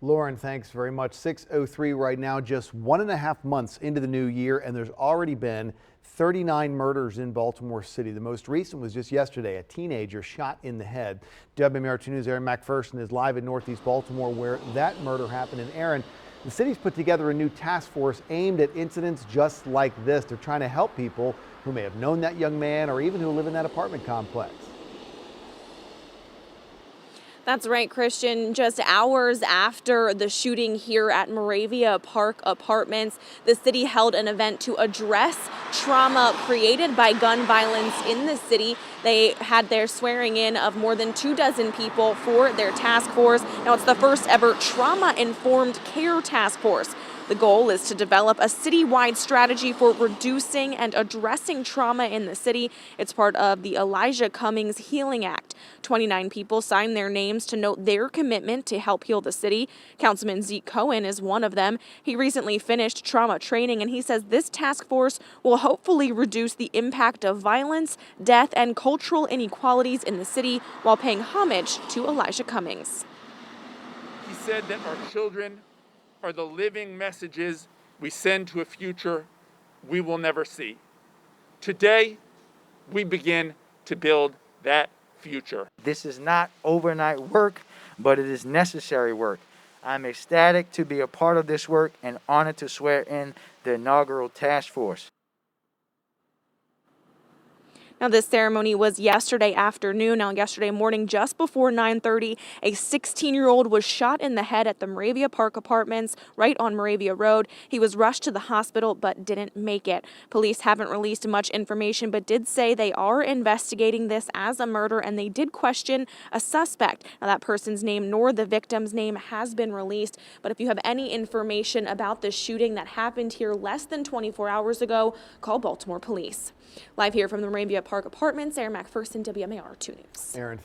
Lauren, thanks very much. 6:03 right now, just 1.5 months into the new year, and there's already been 39 murders in Baltimore City. The most recent was just yesterday, a teenager shot in the head. WMAR 2 News' Aaron McPherson is live in Northeast Baltimore where that murder happened. And Aaron, the city's put together a new task force aimed at incidents just like this. They're trying to help people who may have known that young man or even who live in that apartment complex. That's right, Christian. Just hours after the shooting here at Moravia Park Apartments, the city held an event to address trauma created by gun violence in the city. They had their swearing in of more than 24 people for their task force. Now, it's the first ever trauma-informed care task force. The goal is to develop a citywide strategy for reducing and addressing trauma in the city. It's part of the Elijah Cummings Healing Act. 29 people signed their names to note their commitment to help heal the city. Councilman Zeke Cohen is one of them. He recently finished trauma training, and he says this task force will hopefully reduce the impact of violence, death, and cultural inequalities in the city while paying homage to Elijah Cummings. He said that our children are the living messages we send to a future we will never see. Today, we begin to build that future. This is not overnight work, but it is necessary work. I'm ecstatic to be a part of this work and honored to swear in the inaugural task force. Now, this ceremony was yesterday afternoon. Now, yesterday morning, just before 9:30, a 16-year-old was shot in the head at the Moravia Park Apartments right on Moravia Road. He was rushed to the hospital but didn't make it. Police haven't released much information but did say they are investigating this as a murder, and they did question a suspect. Now, that person's name nor the victim's name has been released, but if you have any information about the shooting that happened here less than 24 hours ago, call Baltimore Police. Live here from the Moravia Park Apartments, Aaron McPherson, WMAR 2 News. Aaron,